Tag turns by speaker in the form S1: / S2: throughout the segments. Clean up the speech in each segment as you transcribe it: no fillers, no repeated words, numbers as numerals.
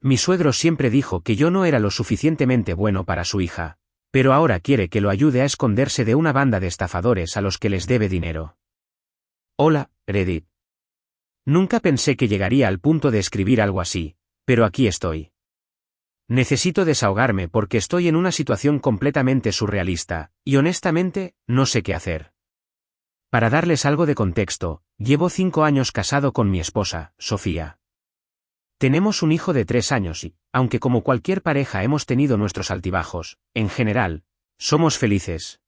S1: Mi suegro siempre dijo que yo no era lo suficientemente bueno para su hija, pero ahora quiere que lo ayude a esconderse de una banda de estafadores a los que les debe dinero. Hola, Reddit. Nunca pensé que llegaría al punto de escribir algo así, pero aquí estoy. Necesito desahogarme porque estoy en una situación completamente surrealista, y honestamente, no sé qué hacer. Para darles algo de contexto, llevo 5 años casado con mi esposa, Sofía. Tenemos un hijo de 3 años y, aunque como cualquier pareja hemos tenido nuestros altibajos, en general, somos felices.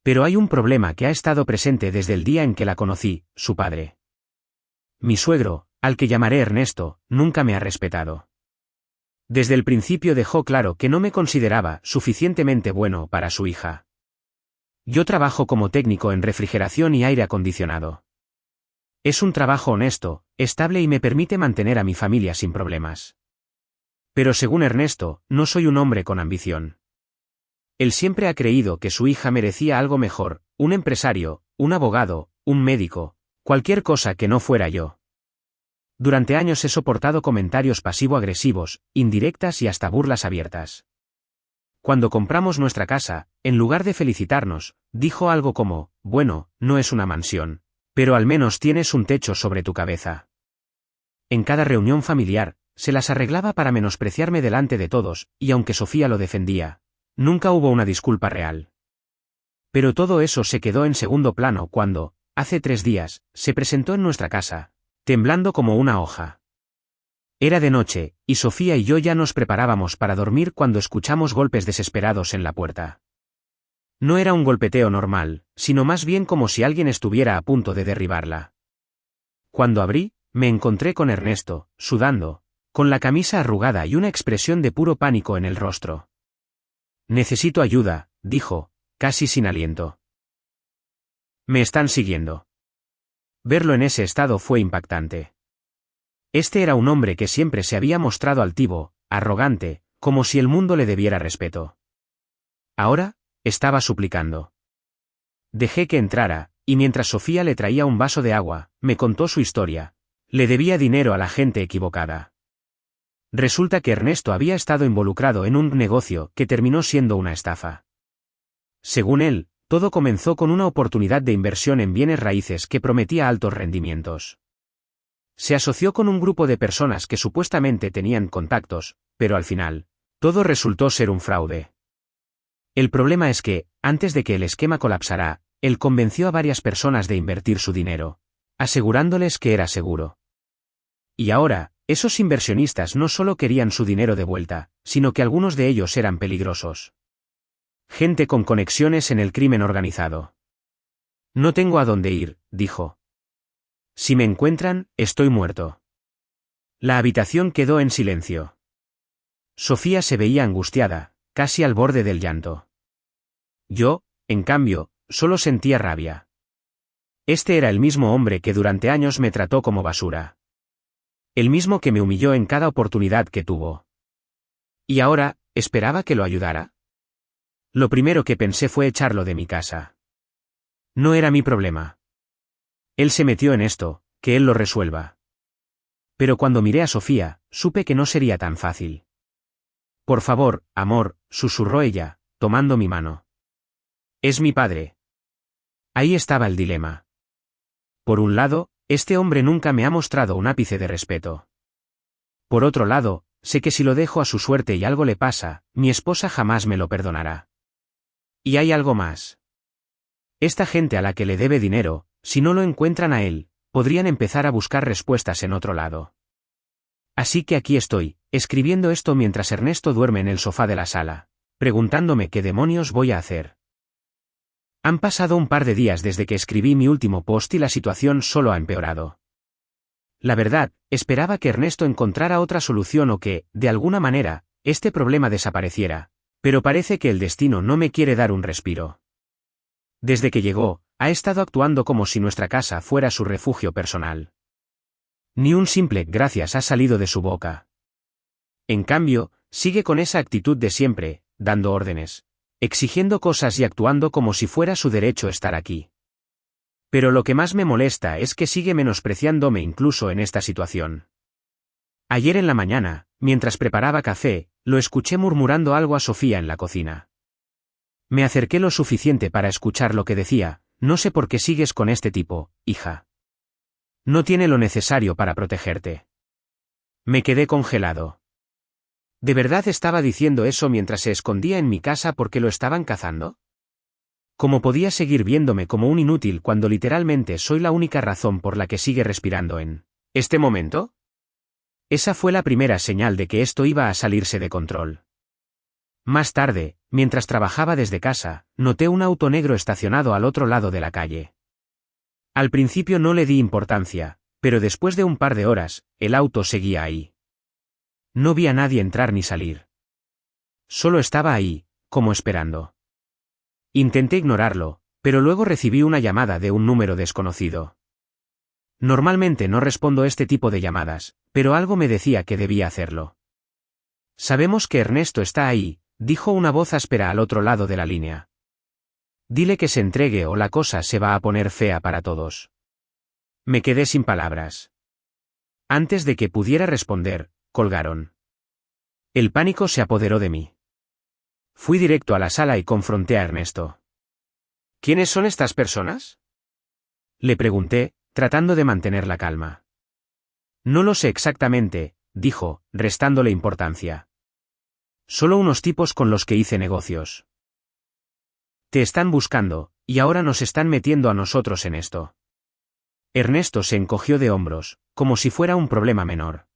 S1: Pero hay un problema que ha estado presente desde el día en que la conocí, su padre. Mi suegro, al que llamaré Ernesto, nunca me ha respetado. Desde el principio dejó claro que no me consideraba suficientemente bueno para su hija. Yo trabajo como técnico en refrigeración y aire acondicionado. Es un trabajo honesto, estable y me permite mantener a mi familia sin problemas. Pero según Ernesto, no soy un hombre con ambición. Él siempre ha creído que su hija merecía algo mejor, un empresario, un abogado, un médico, cualquier cosa que no fuera yo. Durante años he soportado comentarios pasivo-agresivos, indirectas y hasta burlas abiertas. Cuando compramos nuestra casa, en lugar de felicitarnos, dijo algo como, bueno, no es una mansión, pero al menos tienes un techo sobre tu cabeza. En cada reunión familiar, se las arreglaba para menospreciarme delante de todos, y aunque Sofía lo defendía, nunca hubo una disculpa real. Pero todo eso se quedó en segundo plano cuando, hace 3 días, se presentó en nuestra casa, temblando como una hoja. Era de noche, y Sofía y yo ya nos preparábamos para dormir cuando escuchamos golpes desesperados en la puerta. No era un golpeteo normal, sino más bien como si alguien estuviera a punto de derribarla. Cuando abrí, me encontré con Ernesto, sudando, con la camisa arrugada y una expresión de puro pánico en el rostro. Necesito ayuda, dijo, casi sin aliento. Me están siguiendo. Verlo en ese estado fue impactante. Este era un hombre que siempre se había mostrado altivo, arrogante, como si el mundo le debiera respeto. Ahora, estaba suplicando. Dejé que entrara, y mientras Sofía le traía un vaso de agua, me contó su historia. Le debía dinero a la gente equivocada. Resulta que Ernesto había estado involucrado en un negocio que terminó siendo una estafa. Según él, todo comenzó con una oportunidad de inversión en bienes raíces que prometía altos rendimientos. Se asoció con un grupo de personas que supuestamente tenían contactos, pero al final, todo resultó ser un fraude. El problema es que, antes de que el esquema colapsara, él convenció a varias personas de invertir su dinero, asegurándoles que era seguro. Y ahora, esos inversionistas no solo querían su dinero de vuelta, sino que algunos de ellos eran peligrosos. Gente con conexiones en el crimen organizado. No tengo a dónde ir, dijo. Si me encuentran, estoy muerto. La habitación quedó en silencio. Sofía se veía angustiada, casi al borde del llanto. Yo, en cambio, solo sentía rabia. Este era el mismo hombre que durante años me trató como basura. El mismo que me humilló en cada oportunidad que tuvo. Y ahora, ¿esperaba que lo ayudara? Lo primero que pensé fue echarlo de mi casa. No era mi problema. Él se metió en esto, que él lo resuelva. Pero cuando miré a Sofía, supe que no sería tan fácil. Por favor, amor, susurró ella, tomando mi mano. Es mi padre. Ahí estaba el dilema. Por un lado, este hombre nunca me ha mostrado un ápice de respeto. Por otro lado, sé que si lo dejo a su suerte y algo le pasa, mi esposa jamás me lo perdonará. Y hay algo más. Esta gente a la que le debe dinero, si no lo encuentran a él, podrían empezar a buscar respuestas en otro lado. Así que aquí estoy, escribiendo esto mientras Ernesto duerme en el sofá de la sala, preguntándome qué demonios voy a hacer. Han pasado un par de días desde que escribí mi último post y la situación solo ha empeorado. La verdad, esperaba que Ernesto encontrara otra solución o que, de alguna manera, este problema desapareciera, pero parece que el destino no me quiere dar un respiro. Desde que llegó, ha estado actuando como si nuestra casa fuera su refugio personal. Ni un simple gracias ha salido de su boca. En cambio, sigue con esa actitud de siempre, dando órdenes, exigiendo cosas y actuando como si fuera su derecho estar aquí. Pero lo que más me molesta es que sigue menospreciándome incluso en esta situación. Ayer en la mañana, Mientras preparaba café, lo escuché murmurando algo a Sofía en la cocina. Me acerqué lo suficiente para escuchar lo que decía: no sé por qué sigues con este tipo, hija. No tiene lo necesario para protegerte. Me quedé congelado. ¿De verdad estaba diciendo eso mientras se escondía en mi casa porque lo estaban cazando? ¿Cómo podía seguir viéndome como un inútil cuando literalmente soy la única razón por la que sigue respirando en este momento? Esa fue la primera señal de que esto iba a salirse de control. Más tarde, mientras trabajaba desde casa, noté un auto negro estacionado al otro lado de la calle. Al principio no le di importancia, pero después de un par de horas, el auto seguía ahí. No vi a nadie entrar ni salir. Solo estaba ahí, como esperando. Intenté ignorarlo, pero luego recibí una llamada de un número desconocido. Normalmente no respondo este tipo de llamadas, pero algo me decía que debía hacerlo. Sabemos que Ernesto está ahí, dijo una voz áspera al otro lado de la línea. Dile que se entregue o la cosa se va a poner fea para todos. Me quedé sin palabras. Antes de que pudiera responder, colgaron. El pánico se apoderó de mí. Fui directo a la sala y confronté a Ernesto. ¿Quiénes son estas personas?, le pregunté, tratando de mantener la calma. No lo sé exactamente, dijo, restándole importancia. Solo unos tipos con los que hice negocios. Te están buscando, y ahora nos están metiendo a nosotros en esto. Ernesto se encogió de hombros, como si fuera un problema menor.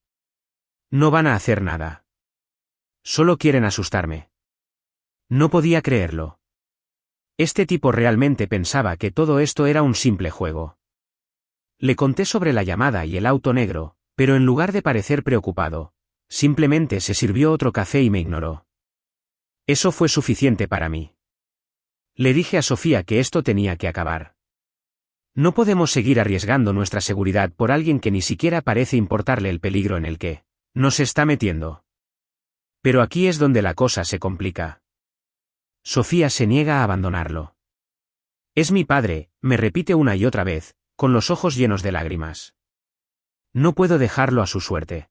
S1: No van a hacer nada. Solo quieren asustarme. No podía creerlo. Este tipo realmente pensaba que todo esto era un simple juego. Le conté sobre la llamada y el auto negro, pero en lugar de parecer preocupado, simplemente se sirvió otro café y me ignoró. Eso fue suficiente para mí. Le dije a Sofía que esto tenía que acabar. No podemos seguir arriesgando nuestra seguridad por alguien que ni siquiera parece importarle el peligro en el que nos está metiendo. Pero aquí es donde la cosa se complica. Sofía se niega a abandonarlo. Es mi padre, me repite una y otra vez, con los ojos llenos de lágrimas. No puedo dejarlo a su suerte.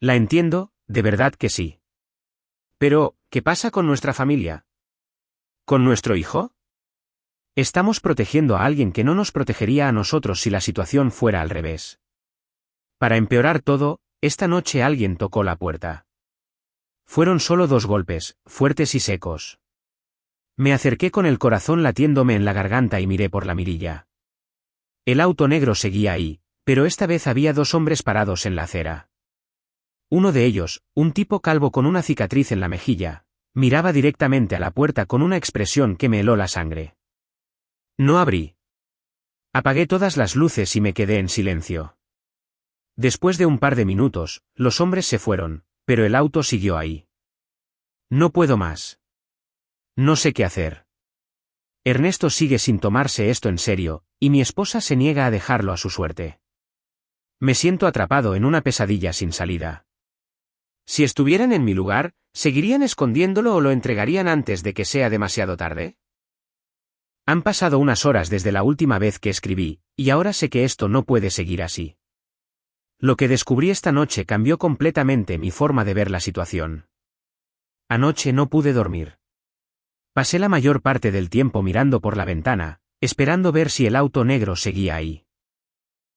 S1: La entiendo, de verdad que sí. Pero, ¿qué pasa con nuestra familia? ¿Con nuestro hijo? Estamos protegiendo a alguien que no nos protegería a nosotros si la situación fuera al revés. Para empeorar todo, esta noche alguien tocó la puerta. Fueron solo 2 golpes, fuertes y secos. Me acerqué con el corazón latiéndome en la garganta y miré por la mirilla. El auto negro seguía ahí, pero esta vez había 2 hombres parados en la acera. Uno de ellos, un tipo calvo con una cicatriz en la mejilla, miraba directamente a la puerta con una expresión que me heló la sangre. No abrí. Apagué todas las luces y me quedé en silencio. Después de un par de minutos, los hombres se fueron, pero el auto siguió ahí. No puedo más. No sé qué hacer. Ernesto sigue sin tomarse esto en serio, y mi esposa se niega a dejarlo a su suerte. Me siento atrapado en una pesadilla sin salida. Si estuvieran en mi lugar, ¿seguirían escondiéndolo o lo entregarían antes de que sea demasiado tarde? Han pasado unas horas desde la última vez que escribí, y ahora sé que esto no puede seguir así. Lo que descubrí esta noche cambió completamente mi forma de ver la situación. Anoche no pude dormir. Pasé la mayor parte del tiempo mirando por la ventana, esperando ver si el auto negro seguía ahí.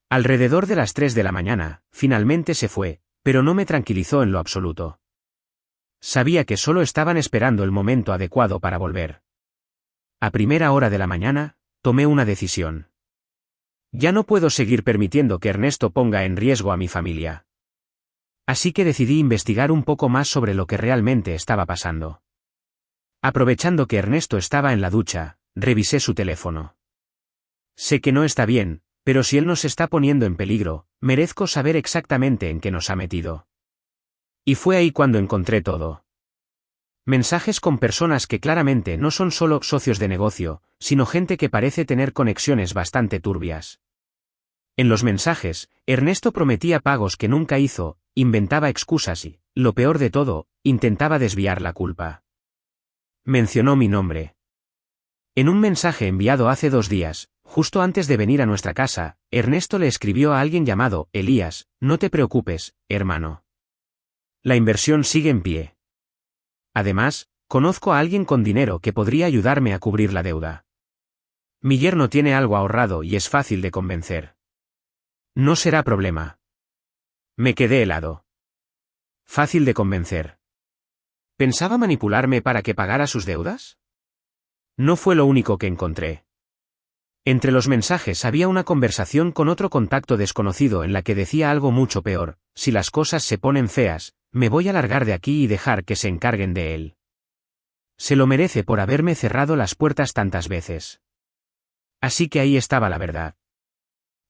S1: Alrededor de las 3 de la mañana, finalmente se fue, pero no me tranquilizó en lo absoluto. Sabía que solo estaban esperando el momento adecuado para volver. A primera hora de la mañana, tomé una decisión. Ya no puedo seguir permitiendo que Ernesto ponga en riesgo a mi familia. Así que decidí investigar un poco más sobre lo que realmente estaba pasando. Aprovechando que Ernesto estaba en la ducha, revisé su teléfono. Sé que no está bien, pero si él nos está poniendo en peligro, merezco saber exactamente en qué nos ha metido. Y fue ahí cuando encontré todo. Mensajes con personas que claramente no son solo socios de negocio, sino gente que parece tener conexiones bastante turbias. En los mensajes, Ernesto prometía pagos que nunca hizo, inventaba excusas y, lo peor de todo, intentaba desviar la culpa. Mencionó mi nombre. En un mensaje enviado hace 2 días, justo antes de venir a nuestra casa, Ernesto le escribió a alguien llamado Elías: no te preocupes, hermano. La inversión sigue en pie. Además, conozco a alguien con dinero que podría ayudarme a cubrir la deuda. Mi yerno tiene algo ahorrado y es fácil de convencer. No será problema. Me quedé helado. Fácil de convencer. ¿Pensaba manipularme para que pagara sus deudas? No fue lo único que encontré. Entre los mensajes había una conversación con otro contacto desconocido en la que decía algo mucho peor: si las cosas se ponen feas, me voy a largar de aquí y dejar que se encarguen de él. Se lo merece por haberme cerrado las puertas tantas veces. Así que ahí estaba la verdad.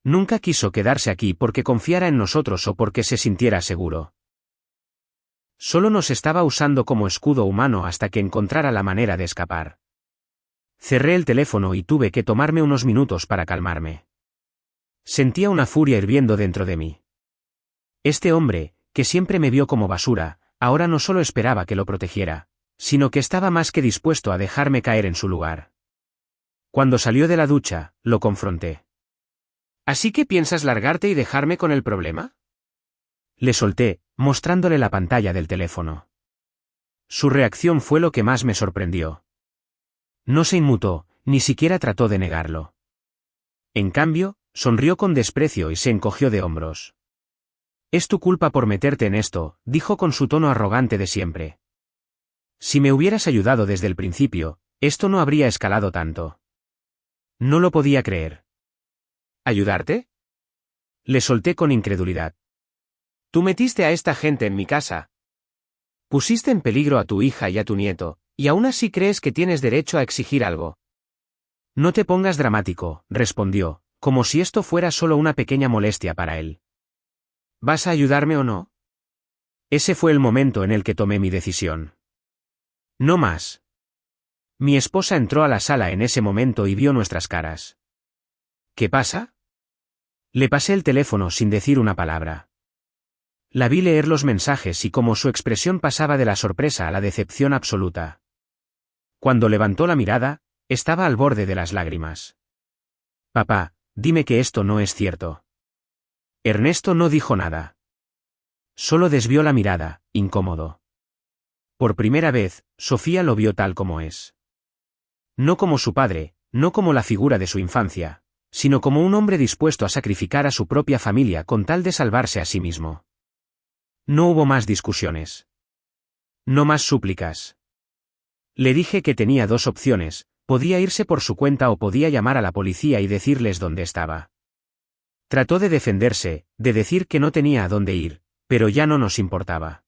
S1: Nunca quiso quedarse aquí porque confiara en nosotros o porque se sintiera seguro. Solo nos estaba usando como escudo humano hasta que encontrara la manera de escapar. Cerré el teléfono y tuve que tomarme unos minutos para calmarme. Sentía una furia hirviendo dentro de mí. Este hombre, que siempre me vio como basura, ahora no solo esperaba que lo protegiera, sino que estaba más que dispuesto a dejarme caer en su lugar. Cuando salió de la ducha, lo confronté. ¿Así que piensas largarte y dejarme con el problema? Le solté, mostrándole la pantalla del teléfono. Su reacción fue lo que más me sorprendió. No se inmutó, ni siquiera trató de negarlo. En cambio, sonrió con desprecio y se encogió de hombros. Es tu culpa por meterte en esto, dijo con su tono arrogante de siempre. Si me hubieras ayudado desde el principio, esto no habría escalado tanto. No lo podía creer. ¿Ayudarte? Le solté con incredulidad. Tú metiste a esta gente en mi casa. Pusiste en peligro a tu hija y a tu nieto, y aún así crees que tienes derecho a exigir algo. No te pongas dramático, respondió, como si esto fuera solo una pequeña molestia para él. ¿Vas a ayudarme o no? Ese fue el momento en el que tomé mi decisión. No más. Mi esposa entró a la sala en ese momento y vio nuestras caras. ¿Qué pasa? Le pasé el teléfono sin decir una palabra. La vi leer los mensajes y como su expresión pasaba de la sorpresa a la decepción absoluta. Cuando levantó la mirada, estaba al borde de las lágrimas. Papá, dime que esto no es cierto. Ernesto no dijo nada. Solo desvió la mirada, incómodo. Por primera vez, Sofía lo vio tal como es. No como su padre, no como la figura de su infancia, sino como un hombre dispuesto a sacrificar a su propia familia con tal de salvarse a sí mismo. No hubo más discusiones. No más súplicas. Le dije que tenía dos opciones: podía irse por su cuenta o podía llamar a la policía y decirles dónde estaba. Trató de defenderse, de decir que no tenía a dónde ir, pero ya no nos importaba.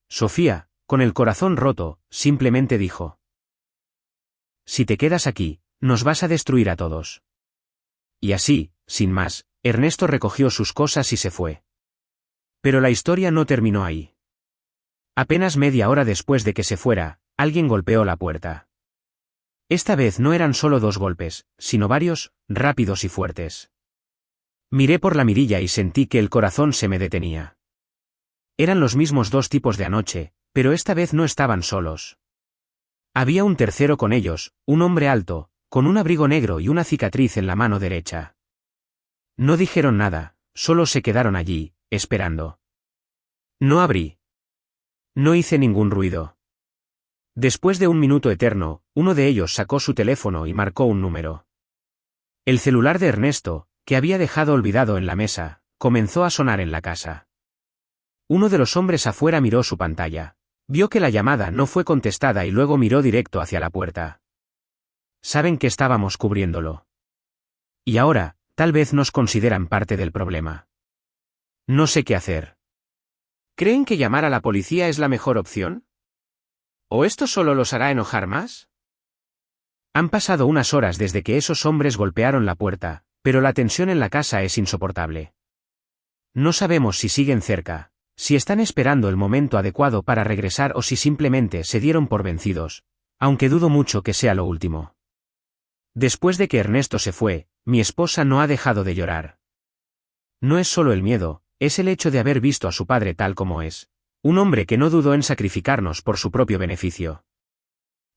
S1: Sofía, con el corazón roto, simplemente dijo: si te quedas aquí, nos vas a destruir a todos. Y así, sin más, Ernesto recogió sus cosas y se fue. Pero la historia no terminó ahí. Apenas media hora después de que se fuera, alguien golpeó la puerta. Esta vez no eran solo dos golpes, sino varios, rápidos y fuertes. Miré por la mirilla y sentí que el corazón se me detenía. Eran los mismos dos tipos de anoche, pero esta vez no estaban solos. Había un tercero con ellos, un hombre alto, con un abrigo negro y una cicatriz en la mano derecha. No dijeron nada, solo se quedaron allí, esperando. No abrí. No hice ningún ruido. Después de un minuto eterno, uno de ellos sacó su teléfono y marcó un número. El celular de Ernesto, que había dejado olvidado en la mesa, comenzó a sonar en la casa. Uno de los hombres afuera miró su pantalla. Vio que la llamada no fue contestada y luego miró directo hacia la puerta. Saben que estábamos cubriéndolo. Y ahora, tal vez nos consideran parte del problema. No sé qué hacer. ¿Creen que llamar a la policía es la mejor opción? ¿O esto solo los hará enojar más? Han pasado unas horas desde que esos hombres golpearon la puerta, pero la tensión en la casa es insoportable. No sabemos si siguen cerca, si están esperando el momento adecuado para regresar o si simplemente se dieron por vencidos, aunque dudo mucho que sea lo último. Después de que Ernesto se fue, mi esposa no ha dejado de llorar. No es solo el miedo, es el hecho de haber visto a su padre tal como es, un hombre que no dudó en sacrificarnos por su propio beneficio.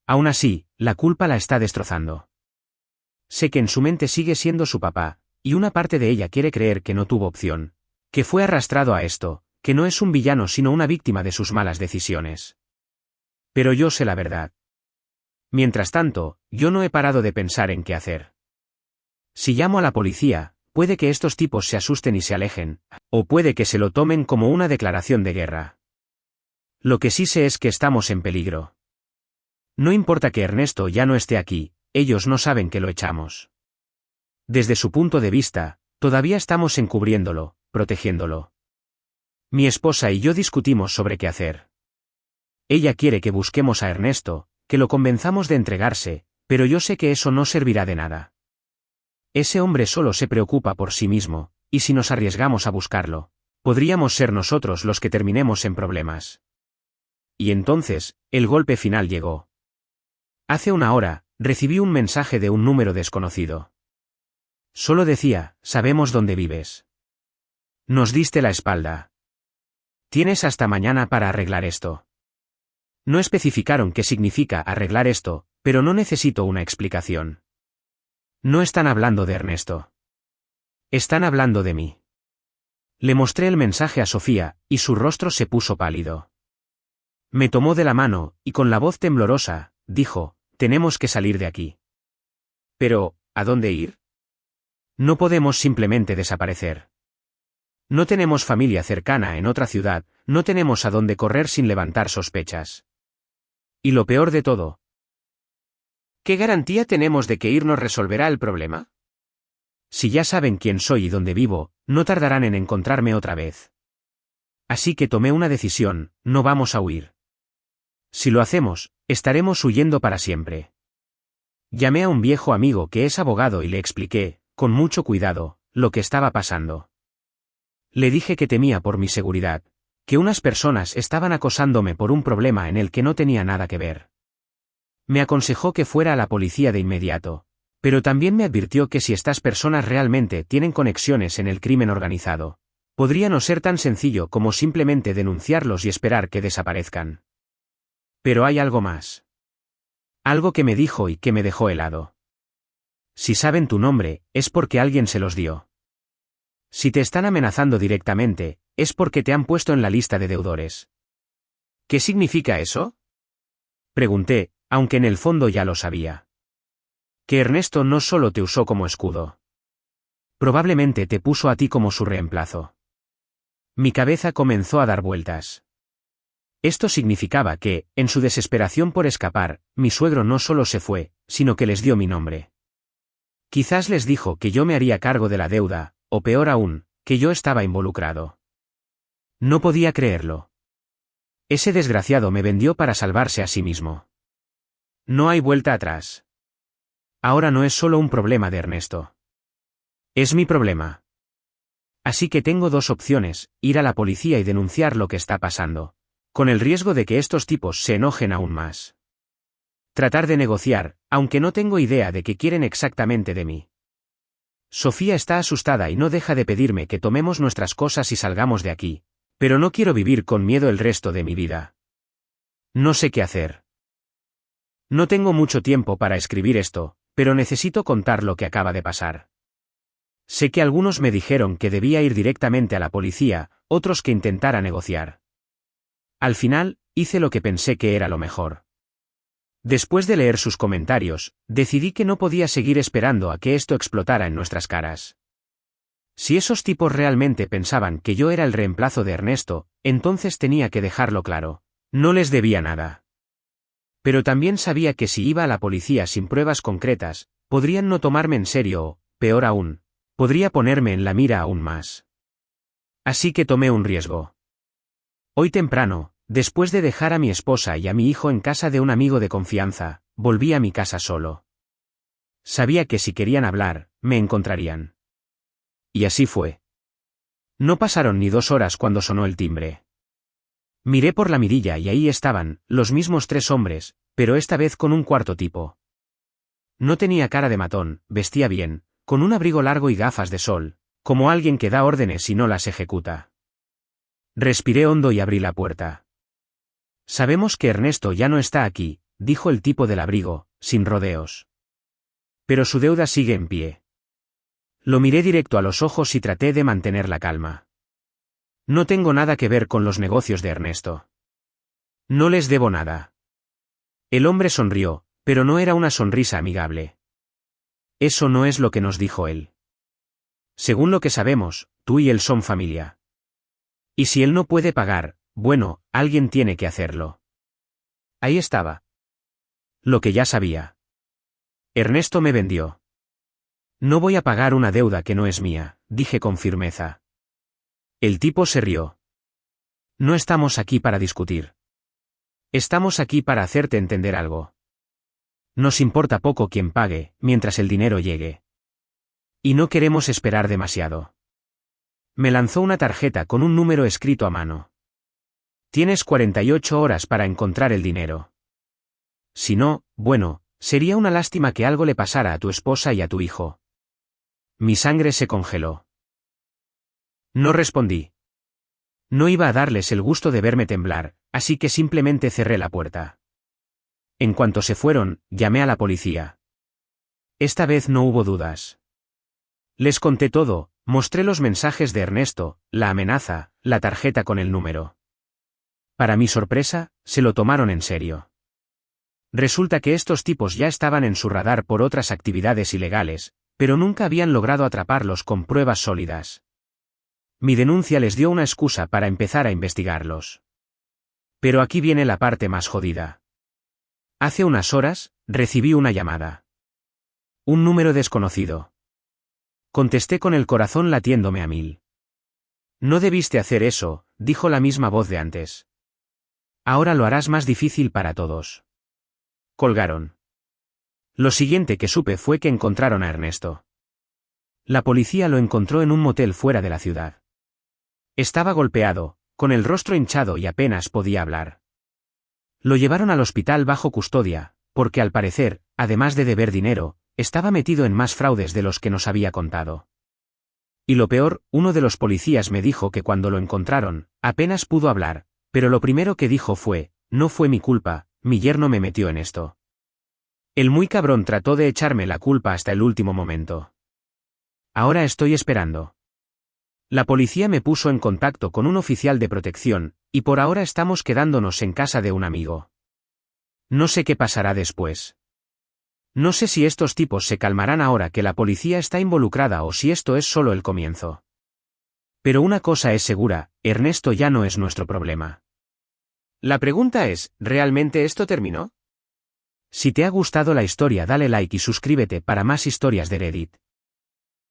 S1: Aún así, la culpa la está destrozando. Sé que en su mente sigue siendo su papá, y una parte de ella quiere creer que no tuvo opción, que fue arrastrado a esto, que no es un villano sino una víctima de sus malas decisiones. Pero yo sé la verdad. Mientras tanto, yo no he parado de pensar en qué hacer. Si llamo a la policía, puede que estos tipos se asusten y se alejen, o puede que se lo tomen como una declaración de guerra. Lo que sí sé es que estamos en peligro. No importa que Ernesto ya no esté aquí, ellos no saben que lo echamos. Desde su punto de vista, todavía estamos encubriéndolo, protegiéndolo. Mi esposa y yo discutimos sobre qué hacer. Ella quiere que busquemos a Ernesto, que lo convenzamos de entregarse, pero yo sé que eso no servirá de nada. Ese hombre solo se preocupa por sí mismo, y si nos arriesgamos a buscarlo, podríamos ser nosotros los que terminemos en problemas. Y entonces, el golpe final llegó. Hace una hora, recibí un mensaje de un número desconocido. Solo decía, sabemos dónde vives. Nos diste la espalda. Tienes hasta mañana para arreglar esto. No especificaron qué significa arreglar esto, pero no necesito una explicación. No están hablando de Ernesto. Están hablando de mí. Le mostré el mensaje a Sofía, y su rostro se puso pálido. Me tomó de la mano, y con la voz temblorosa, dijo, tenemos que salir de aquí. Pero, ¿a dónde ir? No podemos simplemente desaparecer. No tenemos familia cercana en otra ciudad, no tenemos a dónde correr sin levantar sospechas. Y lo peor de todo. ¿Qué garantía tenemos de que irnos resolverá el problema? Si ya saben quién soy y dónde vivo, no tardarán en encontrarme otra vez. Así que tomé una decisión, no vamos a huir. Si lo hacemos, estaremos huyendo para siempre. Llamé a un viejo amigo que es abogado y le expliqué, con mucho cuidado, lo que estaba pasando. Le dije que temía por mi seguridad, que unas personas estaban acosándome por un problema en el que no tenía nada que ver. Me aconsejó que fuera a la policía de inmediato, pero también me advirtió que si estas personas realmente tienen conexiones en el crimen organizado, podría no ser tan sencillo como simplemente denunciarlos y esperar que desaparezcan. Pero hay algo más. Algo que me dijo y que me dejó helado. Si saben tu nombre, es porque alguien se los dio. Si te están amenazando directamente, es porque te han puesto en la lista de deudores. ¿Qué significa eso? Pregunté, aunque en el fondo ya lo sabía. Que Ernesto no solo te usó como escudo. Probablemente te puso a ti como su reemplazo. Mi cabeza comenzó a dar vueltas. Esto significaba que, en su desesperación por escapar, mi suegro no solo se fue, sino que les dio mi nombre. Quizás les dijo que yo me haría cargo de la deuda, o peor aún, que yo estaba involucrado. No podía creerlo. Ese desgraciado me vendió para salvarse a sí mismo. No hay vuelta atrás. Ahora no es solo un problema de Ernesto. Es mi problema. Así que tengo dos opciones, ir a la policía y denunciar lo que está pasando, con el riesgo de que estos tipos se enojen aún más. Tratar de negociar, aunque no tengo idea de qué quieren exactamente de mí. Sofía está asustada y no deja de pedirme que tomemos nuestras cosas y salgamos de aquí, pero no quiero vivir con miedo el resto de mi vida. No sé qué hacer. No tengo mucho tiempo para escribir esto, pero necesito contar lo que acaba de pasar. Sé que algunos me dijeron que debía ir directamente a la policía, otros que intentara negociar. Al final, hice lo que pensé que era lo mejor. Después de leer sus comentarios, decidí que no podía seguir esperando a que esto explotara en nuestras caras. Si esos tipos realmente pensaban que yo era el reemplazo de Ernesto, entonces tenía que dejarlo claro. No les debía nada. Pero también sabía que si iba a la policía sin pruebas concretas, podrían no tomarme en serio o, peor aún, podría ponerme en la mira aún más. Así que tomé un riesgo. Hoy temprano, después de dejar a mi esposa y a mi hijo en casa de un amigo de confianza, volví a mi casa solo. Sabía que si querían hablar, me encontrarían. Y así fue. No pasaron ni 2 horas cuando sonó el timbre. Miré por la mirilla y ahí estaban, los mismos 3 hombres, pero esta vez con un cuarto tipo. No tenía cara de matón, vestía bien, con un abrigo largo y gafas de sol, como alguien que da órdenes y no las ejecuta. Respiré hondo y abrí la puerta. Sabemos que Ernesto ya no está aquí, dijo el tipo del abrigo, sin rodeos. Pero su deuda sigue en pie. Lo miré directo a los ojos y traté de mantener la calma. No tengo nada que ver con los negocios de Ernesto. No les debo nada. El hombre sonrió, pero no era una sonrisa amigable. Eso no es lo que nos dijo él. Según lo que sabemos, tú y él son familia. Y si él no puede pagar, bueno, alguien tiene que hacerlo. Ahí estaba. Lo que ya sabía. Ernesto me vendió. No voy a pagar una deuda que no es mía, dije con firmeza. El tipo se rió. No estamos aquí para discutir. Estamos aquí para hacerte entender algo. Nos importa poco quién pague, mientras el dinero llegue. Y no queremos esperar demasiado. Me lanzó una tarjeta con un número escrito a mano. Tienes 48 horas para encontrar el dinero. Si no, bueno, sería una lástima que algo le pasara a tu esposa y a tu hijo. Mi sangre se congeló. No respondí. No iba a darles el gusto de verme temblar, así que simplemente cerré la puerta. En cuanto se fueron, llamé a la policía. Esta vez no hubo dudas. Les conté todo, mostré los mensajes de Ernesto, la amenaza, la tarjeta con el número. Para mi sorpresa, se lo tomaron en serio. Resulta que estos tipos ya estaban en su radar por otras actividades ilegales, pero nunca habían logrado atraparlos con pruebas sólidas. Mi denuncia les dio una excusa para empezar a investigarlos. Pero aquí viene la parte más jodida. Hace unas horas, recibí una llamada. Un número desconocido. Contesté con el corazón latiéndome a 1000. No debiste hacer eso, dijo la misma voz de antes. Ahora lo harás más difícil para todos. Colgaron. Lo siguiente que supe fue que encontraron a Ernesto. La policía lo encontró en un motel fuera de la ciudad. Estaba golpeado, con el rostro hinchado y apenas podía hablar. Lo llevaron al hospital bajo custodia, porque al parecer, además de deber dinero, estaba metido en más fraudes de los que nos había contado. Y lo peor, uno de los policías me dijo que cuando lo encontraron, apenas pudo hablar, pero lo primero que dijo fue, no fue mi culpa, mi yerno me metió en esto. El muy cabrón trató de echarme la culpa hasta el último momento. Ahora estoy esperando. La policía me puso en contacto con un oficial de protección, y por ahora estamos quedándonos en casa de un amigo. No sé qué pasará después. No sé si estos tipos se calmarán ahora que la policía está involucrada o si esto es solo el comienzo. Pero una cosa es segura, Ernesto ya no es nuestro problema. La pregunta es, ¿realmente esto terminó? Si te ha gustado la historia dale like y suscríbete para más historias de Reddit.